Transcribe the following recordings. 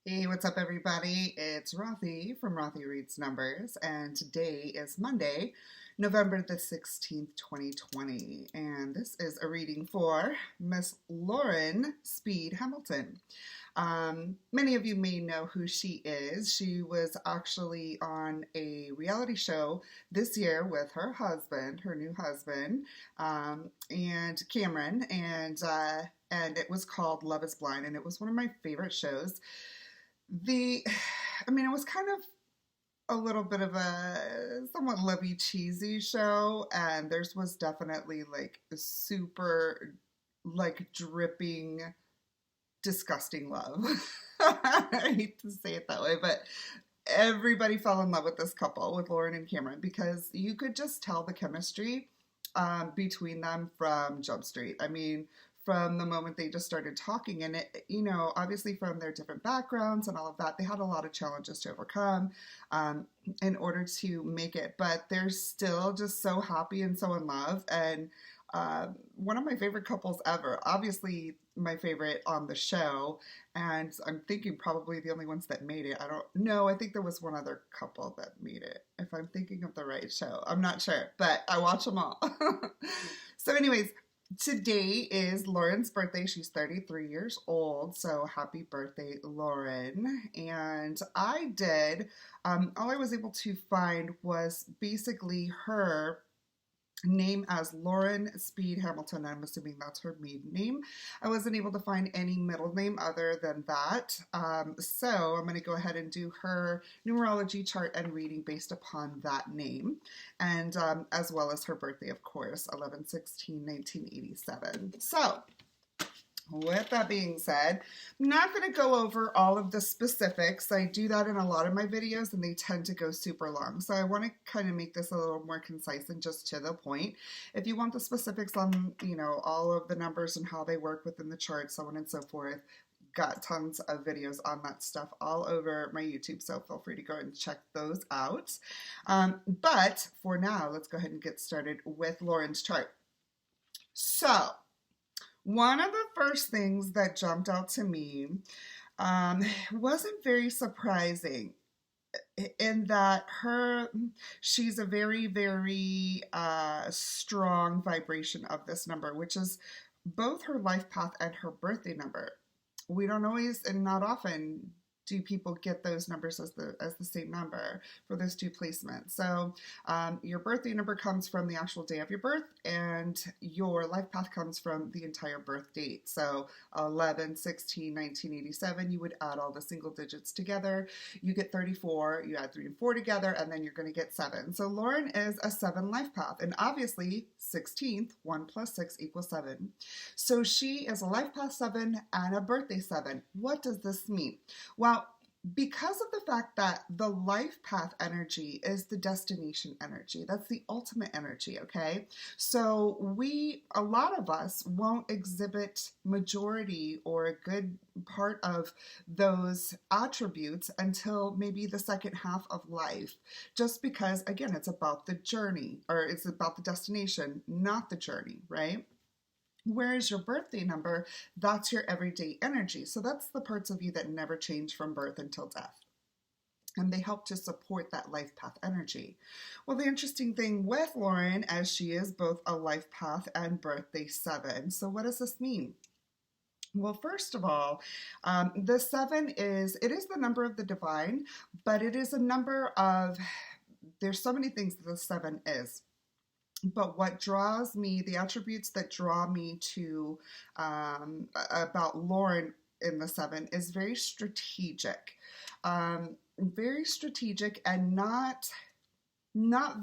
Hey, what's up, everybody? It's Rothy from Rothy Reads Numbers, and today is Monday, November the 16th, 2020. And this is a reading for Miss Lauren Speed Hamilton. Many of you may know who she is. She was actually on a reality show this year with her husband, her new husband, and Cameron, and it was called Love is Blind, and it was one of my favorite shows. The, it was kind of a little bit of a somewhat lovey cheesy show, and theirs was definitely like super, like dripping, disgusting love. I hate to say it that way, but everybody fell in love with this couple, with Lauren and Cameron, because you could just tell the chemistry between them from Jump Street. From the moment they just started talking, and obviously from their different backgrounds and all of that, they had a lot of challenges to overcome in order to make it, but they're still just so happy and so in love, and one of my favorite couples ever. Obviously, my favorite on the show, and I'm thinking probably the only ones that made it. I don't know. I think there was one other couple that made it. If I'm thinking of the right show, I'm not sure, but I watch them all. So, anyways, today is Lauren's birthday. She's 33 years old, so happy birthday, Lauren. And all I was able to find was basically her name as Lauren Speed Hamilton. I'm assuming that's her maiden name. I wasn't able to find any middle name other than that. So I'm going to go ahead and do her numerology chart and reading based upon that name, and as well as her birthday, of course, 11/16/1987. So with that being said, I'm not going to go over all of the specifics. I do that in a lot of my videos, and they tend to go super long. So I want to kind of make this a little more concise and just to the point. If you want the specifics on, all of the numbers and how they work within the chart, so on and so forth, got tons of videos on that stuff all over my YouTube, so feel free to go and check those out. But for now, let's go ahead and get started with Lauren's chart. So, one of the first things that jumped out to me wasn't very surprising, in that she's a very, very strong vibration of this number, which is both her life path and her birthday number. We don't always, and not often, do people get those numbers as the same number for those two placements. So your birthday number comes from the actual day of your birth, and your life path comes from the entire birth date. So 11/16/1987, you would add all the single digits together. You get 34, you add 3 and 4 together, and then you're going to get 7. So Lauren is a 7 life path, and obviously 16th, 1 plus 6 equals 7. So she is a life path 7 and a birthday 7. What does this mean? Well, because of the fact that the life path energy is the destination energy, that's the ultimate energy, okay? So a lot of us won't exhibit majority or a good part of those attributes until maybe the second half of life, just because, again, it's about the journey, or it's about the destination, not the journey, right? Whereas your birthday number, that's your everyday energy. So that's the parts of you that never change from birth until death. And they help to support that life path energy. Well, the interesting thing with Lauren, as she is both a life path and birthday 7. So what does this mean? Well, first of all, the 7 is the number of the divine, but it is a number of, there's so many things that the 7 is. But what draws me, the attributes that draw me to about Lauren in the 7 is very strategic. Very strategic, and not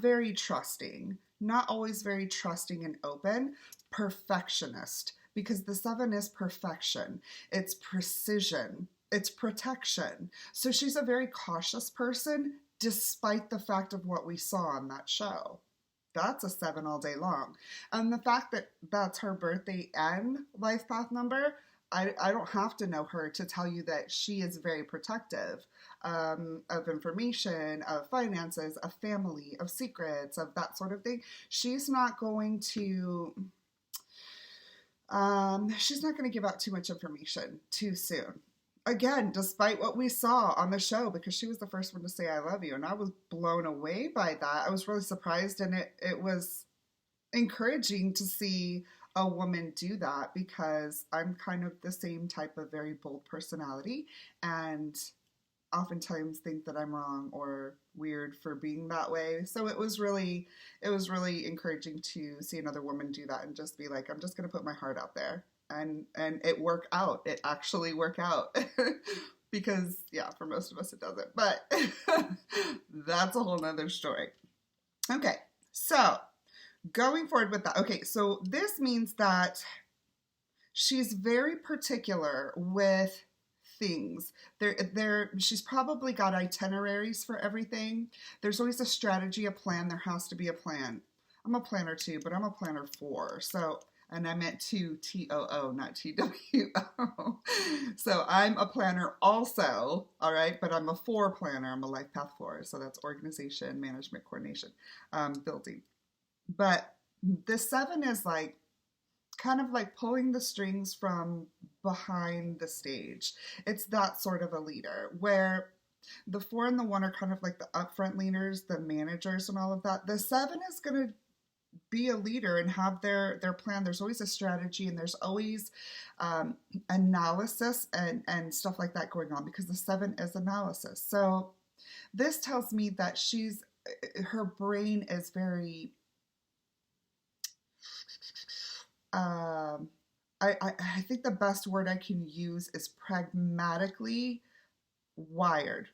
very trusting, not always very trusting and open. Perfectionist, because the 7 is perfection. It's precision. It's protection. So she's a very cautious person, despite the fact of what we saw on that show. That's a 7 all day long. And the fact that that's her birthday and life path number, I don't have to know her to tell you that she is very protective of information, of finances, of family, of secrets, of that sort of thing. She's not going to give out too much information too soon. again, despite what we saw on the show, because she was the first one to say I love you, and I was blown away by that. I was really surprised, and it was encouraging to see a woman do that, because I'm kind of the same type of very bold personality, and oftentimes think that I'm wrong or weird for being that way. So it was really encouraging to see another woman do that and just be like, I'm just gonna put my heart out there. And it worked out. It actually worked out. Because yeah, for most of us it doesn't. But that's a whole nother story. Okay, so going forward with that. Okay, so this means that she's very particular with things. She's probably got itineraries for everything. There's always a strategy, a plan. There has to be a plan. I'm a planner too, but I'm a planner 4. So, and I meant 2 TOO, not TWO. So I'm a planner also, all right, but I'm a 4 planner. I'm a life path 4. So that's organization, management, coordination, building. But the 7 is like kind of like pulling the strings from behind the stage. It's that sort of a leader, where the 4 and the 1 are kind of like the upfront leaders, the managers and all of that. The 7 is going to be a leader and have their plan. There's always a strategy, and there's always analysis and stuff like that going on, because the 7 is analysis. So this tells me that her brain is very I think the best word I can use is pragmatically wired.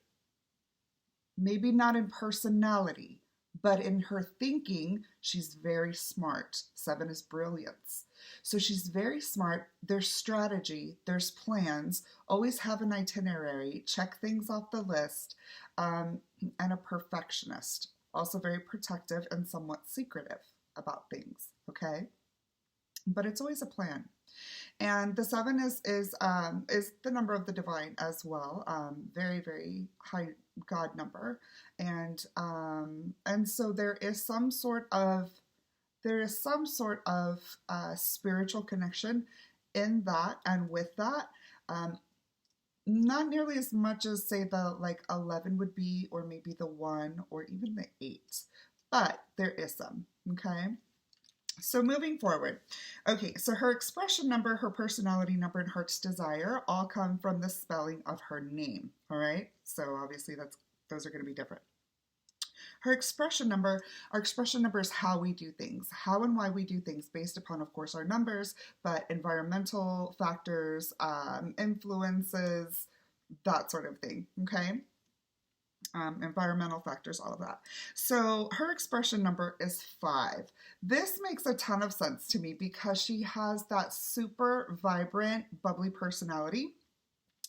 Maybe not in personality, but in her thinking, she's very smart. 7 is brilliance. So she's very smart. There's strategy, there's plans, always have an itinerary, check things off the list, and a perfectionist. Also very protective and somewhat secretive about things, okay? But it's always a plan. And the 7 is the number of the divine as well. Very, very high God number. And so there is some sort of spiritual connection in that and with that. Not nearly as much as, say, the like 11 would be, or maybe the 1, or even the 8. But there is some, okay? So moving forward. Okay, so her expression number, her personality number, and heart's desire all come from the spelling of her name, all right? So obviously those are going to be different. Our expression number is how we do things, how and why we do things based upon, of course, our numbers, but environmental factors, influences, that sort of thing, okay? Environmental factors, all of that. So her expression number is 5. This makes a ton of sense to me because she has that super vibrant, bubbly personality.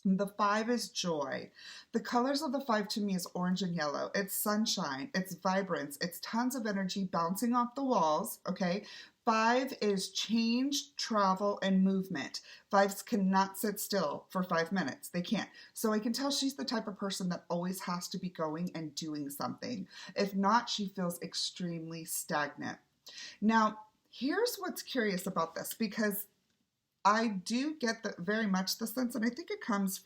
The 5 is joy. The colors of the 5 to me is orange and yellow. It's sunshine, it's vibrance, it's tons of energy bouncing off the walls, okay? 5 is change, travel, and movement. 5s cannot sit still for 5 minutes. They can't. So I can tell she's the type of person that always has to be going and doing something. If not, she feels extremely stagnant. Now, here's what's curious about this, because I do get very much the sense, and I think it's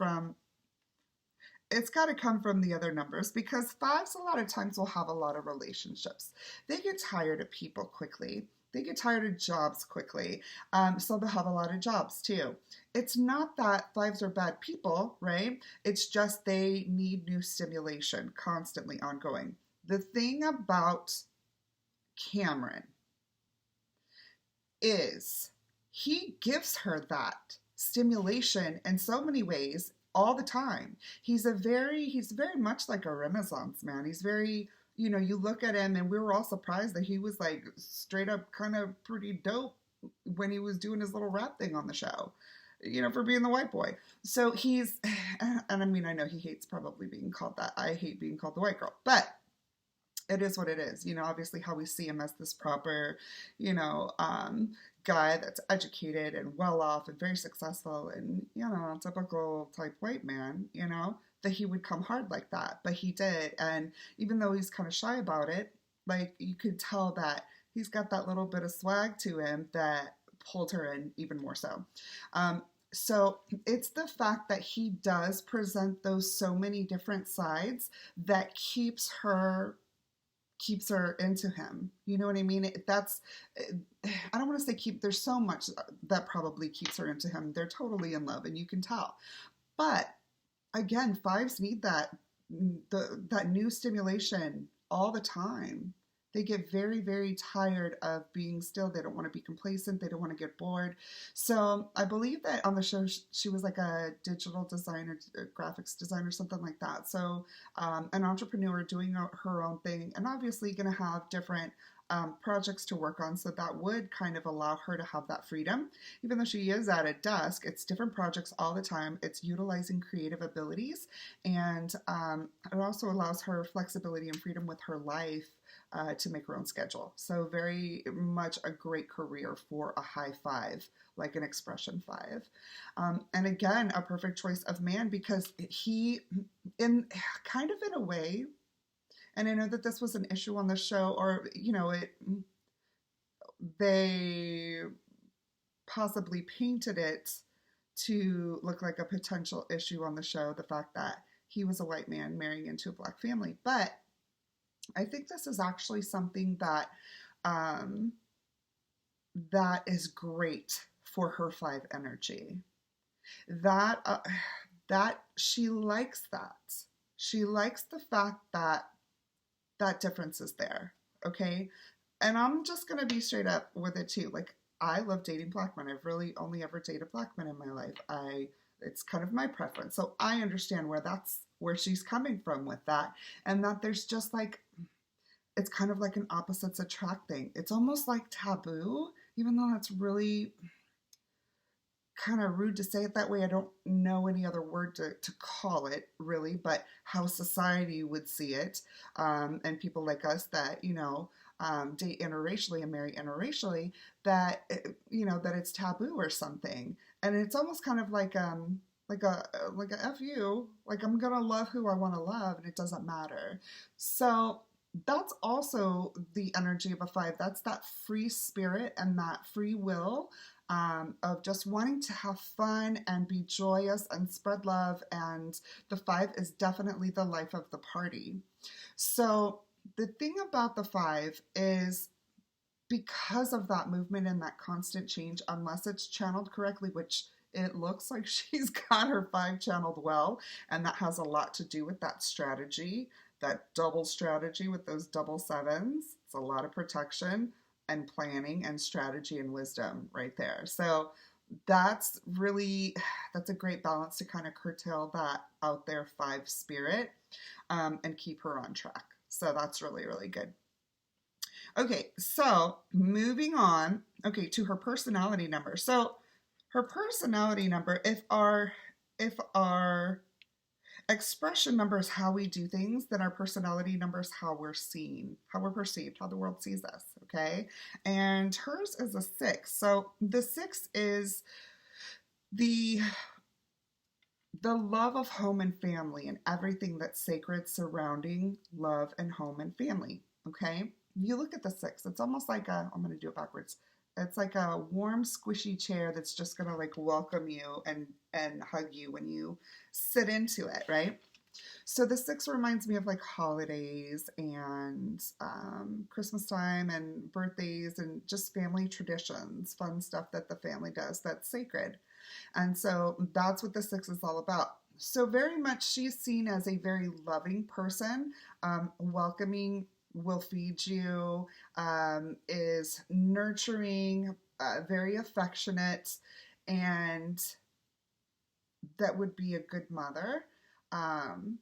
got to come from the other numbers, because 5s a lot of times will have a lot of relationships. They get tired of people quickly. They get tired of jobs quickly. So they'll have a lot of jobs too. It's not that 5s are bad people, right? It's just they need new stimulation, constantly ongoing. The thing about Cameron is he gives her that stimulation in so many ways all the time. He's very much like a Renaissance man. He's very, you look at him, and we were all surprised that he was like straight up kind of pretty dope when he was doing his little rap thing on the show, for being the white boy. So he's, and I mean, I know he hates probably being called that. I hate being called the white girl, but it is what it is. Obviously how we see him as this proper, guy that's educated and well off and very successful and, typical type white man, that he would come hard like that. But he did. And even though he's kind of shy about it, like, you could tell that he's got that little bit of swag to him that pulled her in even more so. So it's the fact that he does present those so many different sides that keeps her into him. You know what I mean? I don't want to say keep, there's so much that probably keeps her into him. They're totally in love and you can tell. But again, fives need that new stimulation all the time. They get very, very tired of being still. They don't want to be complacent. They don't want to get bored. So I believe that on the show, she was like a digital designer, graphics designer, something like that. So an entrepreneur doing her own thing, and obviously going to have different projects to work on. So that would kind of allow her to have that freedom. Even though she is at a desk, it's different projects all the time. It's utilizing creative abilities. And it also allows her flexibility and freedom with her life to make her own schedule. So very much a great career for a high five, like an expression five. And again, a perfect choice of man because he, in kind of in a way, and I know that this was an issue on the show, or they possibly painted it to look like a potential issue on the show, the fact that he was a white man marrying into a black family. But I think this is actually something that is great for her five energy. That she likes that. She likes the fact that that difference is there. Okay. And I'm just going to be straight up with it too. Like, I love dating black men. I've really only ever dated black men in my life. It's kind of my preference. So I understand where she's coming from with that. And that there's just like, it's kind of like an opposites attract thing. It's almost like taboo, even though that's really kind of rude to say it that way. I don't know any other word to call it really, but how society would see it. And people like us that, date interracially and marry interracially, that, that it's taboo or something. And it's almost kind of like a F you, like I'm going to love who I want to love and it doesn't matter. So that's also the energy of a five. That's that free spirit and that free will of just wanting to have fun and be joyous and spread love. And the five is definitely the life of the party. So the thing about the five is because of that movement and that constant change, unless it's channeled correctly, which it looks like she's got her five channeled well, and that has a lot to do with that strategy, that double strategy with those double sevens. It's a lot of protection and planning and strategy and wisdom right there. So that's a great balance to kind of curtail that out there five spirit and keep her on track. So that's really, really good. Okay, so moving on, to her personality number. So her personality number, if our expression number is how we do things, then our personality number is how we're seen, how we're perceived, how the world sees us, okay? And hers is a 6. So the 6 is the love of home and family and everything that's sacred surrounding love and home and family, okay? You look at the 6, it's almost like I'm going to do it backwards. It's like a warm, squishy chair that's just going to like welcome you and hug you when you sit into it, right? So the 6 reminds me of like holidays and Christmas time and birthdays and just family traditions, fun stuff that the family does that's sacred. And so that's what the 6 is all about. So very much she's seen as a very loving person, welcoming, will feed you, is nurturing, very affectionate, and that would be a good mother. And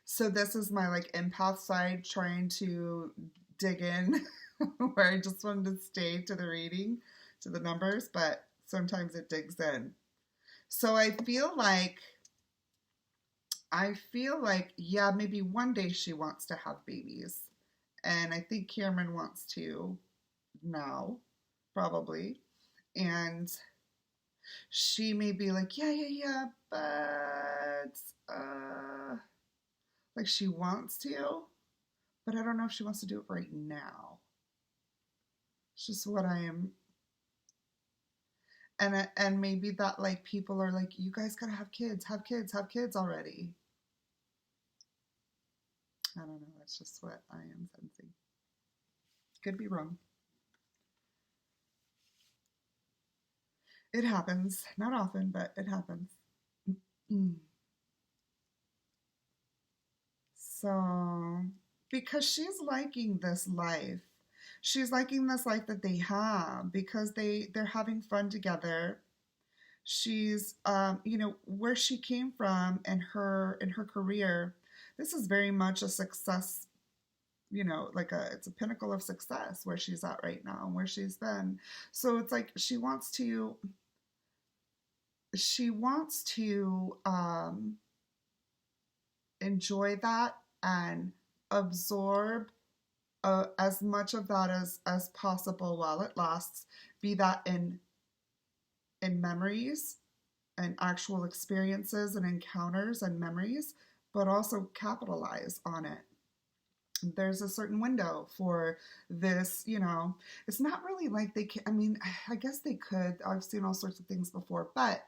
so this is my like empath side trying to dig in where I just wanted to stay to the reading, to the numbers, but sometimes it digs in. So I feel like, yeah, maybe one day she wants to have babies. And I think Cameron wants to now, probably. And she may be like, yeah, but, like she wants to, but I don't know if she wants to do it right now. It's just what I am And maybe that like people are like, you guys gotta have kids already. I don't know. That's just what I am sensing. Could be wrong. It happens. Not often, but it happens. Mm. So, because she's liking this life. She's liking this life that they have because they're having fun together. She's where she came from in her career. This is very much a success, like it's a pinnacle of success where she's at right now and where she's been. So it's like she wants to enjoy that and absorb as much of that as possible while it lasts, be that in memories and actual experiences and encounters and memories, but also capitalize on it. There's a certain window for this, it's not really like they can, I mean, I guess they could. I've seen all sorts of things before, but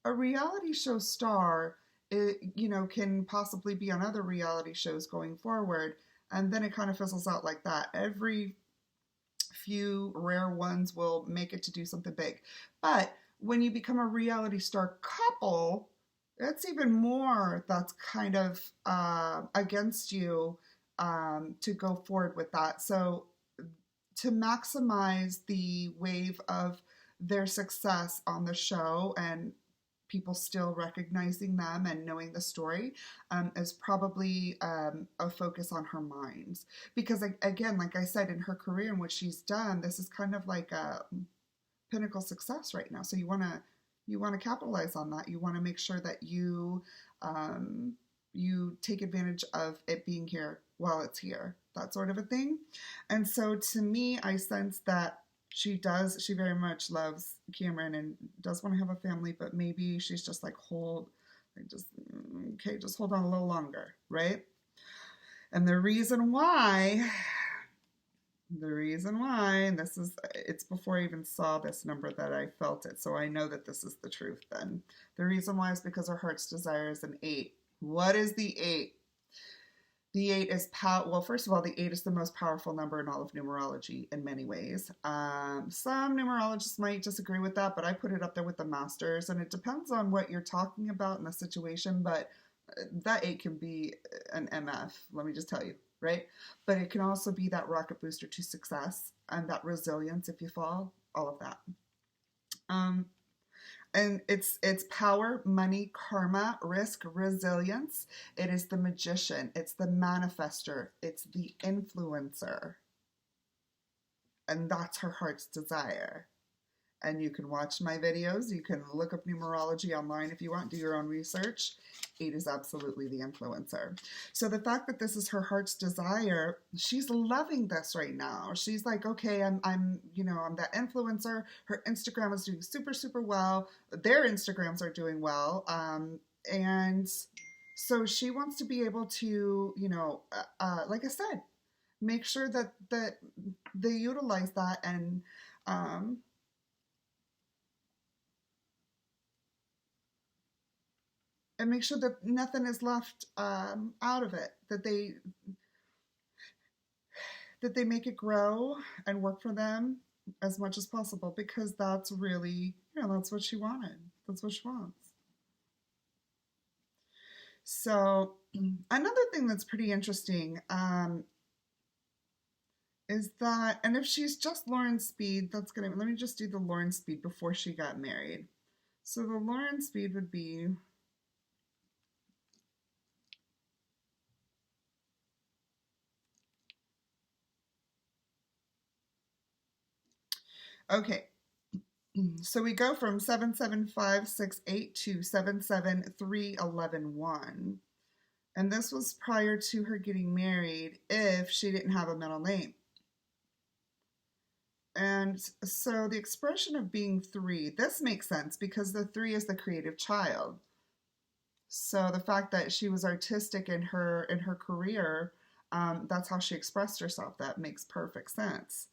a reality show star, can possibly be on other reality shows going forward, and then it kind of fizzles out like that. Every few rare ones will make it to do something big. But when you become a reality star couple, it's even more that's kind of against you to go forward with that. So to maximize the wave of their success on the show and people still recognizing them and knowing the story is probably a focus on her minds. Because again, like I said, in her career and what she's done, this is kind of like a pinnacle success right now. So you want to capitalize on that. You want to make sure that you take advantage of it being here while it's here, that sort of a thing. And so to me, I sense that she very much loves Cameron and does want to have a family, but maybe she's just like, just hold on a little longer, right? And the reason why, and it's before I even saw this number that I felt it, so I know that this is the truth then. The reason why is because her heart's desire is an 8. What is the 8? The 8 is well, first of all, the 8 is the most powerful number in all of numerology in many ways. Some numerologists might disagree with that, but I put it up there with the masters, and it depends on what you're talking about in the situation, but that 8 can be an MF, let me just tell you, right? But it can also be that rocket booster to success and that resilience if you fall, all of that. And it's power, money, karma, risk, resilience. It is the magician. It's the manifester. It's the influencer. And that's her heart's desire. And you can watch my videos. You can look up numerology online if you want. Do your own research. 8 is absolutely the influencer. So the fact that this is her heart's desire, she's loving this right now. She's like, okay, I'm that influencer. Her Instagram is doing super, super well. Their Instagrams are doing well. And so she wants to be able to, like I said, make sure that they utilize that and make sure that nothing is left out of it, that they make it grow and work for them as much as possible, because that's really, that's what she wanted. That's what she wants. So another thing that's pretty interesting is that, and if she's just Lauren Speed, let me just do the Lauren Speed before she got married. So the Lauren Speed would be, okay, so we go from 77568 to 773111. And this was prior to her getting married if she didn't have a middle name. And so the expression of being 3, this makes sense because the 3 is the creative child. So the fact that she was artistic in her career, that's how she expressed herself. That makes perfect sense.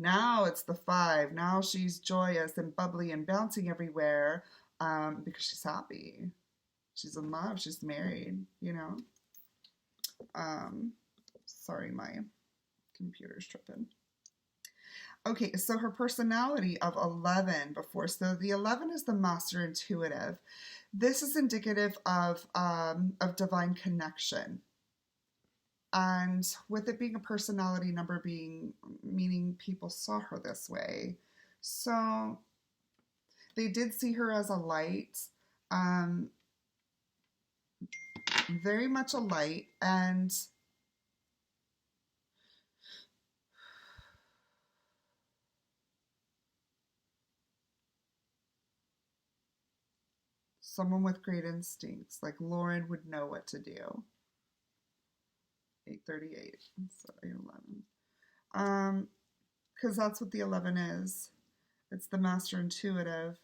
Now it's the 5. Now she's joyous and bubbly and bouncing everywhere because she's happy. She's in love. She's married, you know. Sorry, my computer's tripping. Okay, so her personality of 11 before. So the 11 is the master intuitive. This is indicative of divine connection. And with it being a personality number meaning people saw her this way. So they did see her as a light, very much a light, and someone with great instincts. Like Lauren would know what to do. 838, so 11. Because that's what the 11 is. It's the master intuitive.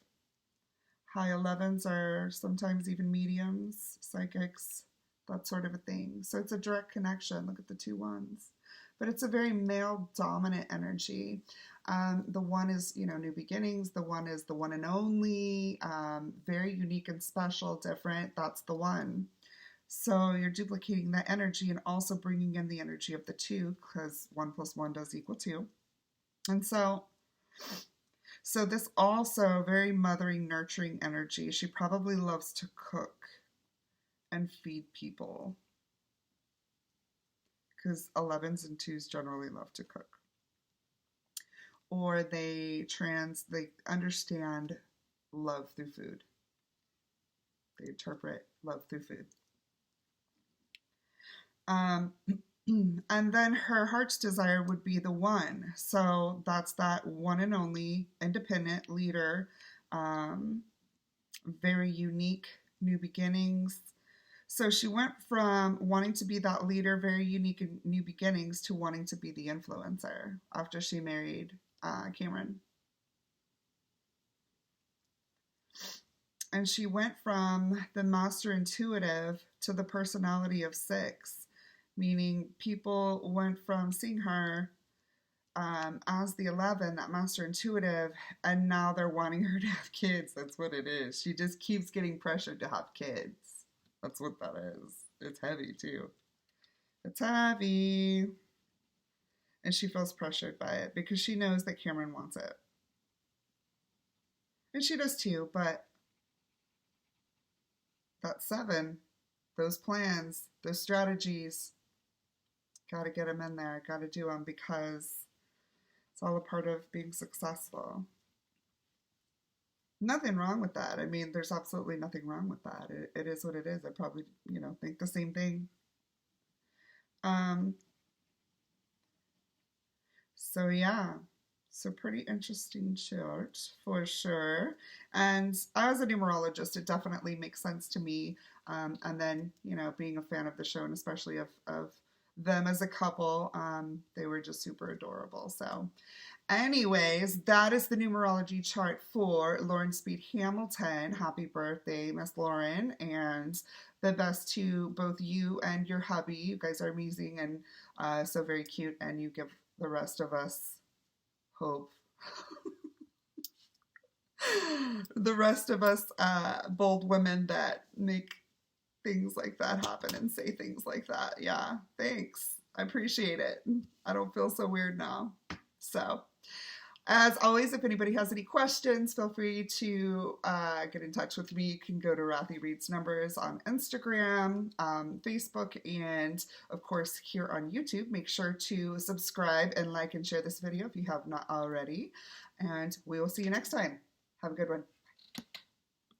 High 11s are sometimes even mediums, psychics, that sort of a thing. So it's a direct connection. Look at the 2 1s. But it's a very male dominant energy. The 1 is, new beginnings. The 1 is the one and only, very unique and special, different. That's the 1. So you're duplicating that energy and also bringing in the energy of the 2, because 1 plus 1 does equal 2. And so this also very mothering, nurturing energy. She probably loves to cook and feed people, because 11s and 2s generally love to cook. Or they understand love through food. They interpret love through food. And then her heart's desire would be the 1. So that's that one and only independent leader, very unique, new beginnings. So she went from wanting to be that leader, very unique and new beginnings, to wanting to be the influencer after she married Cameron. And she went from the master intuitive to the personality of 6, meaning people went from seeing her as the 11, that master intuitive, and now they're wanting her to have kids. That's what it is. She just keeps getting pressured to have kids. That's what that is. It's heavy, too. It's heavy. And she feels pressured by it because she knows that Cameron wants it. And she does too, but that 7, those plans, those strategies, got to get them in there, got to do them, because it's all a part of being successful. Nothing wrong with that. I mean, there's absolutely nothing wrong with that. It is what it is. I probably, think the same thing. So yeah, so pretty interesting chart for sure. And as a numerologist, it definitely makes sense to me. And then, being a fan of the show, and especially of them as a couple, they were just super adorable. So anyways, that is the numerology chart for Lauren Speed Hamilton. Happy birthday, Miss Lauren, and the best to both you and your hubby. You guys are amazing and so very cute, and you give the rest of us hope. The rest of us bold women that make things like that happen and say things like that. Yeah, thanks. I appreciate it. I don't feel so weird now. So, as always, if anybody has any questions, feel free to get in touch with me. You can go to Rothy Reads Numbers on Instagram, Facebook, and of course here on YouTube. Make sure to subscribe and like and share this video if you have not already. And we will see you next time. Have a good one.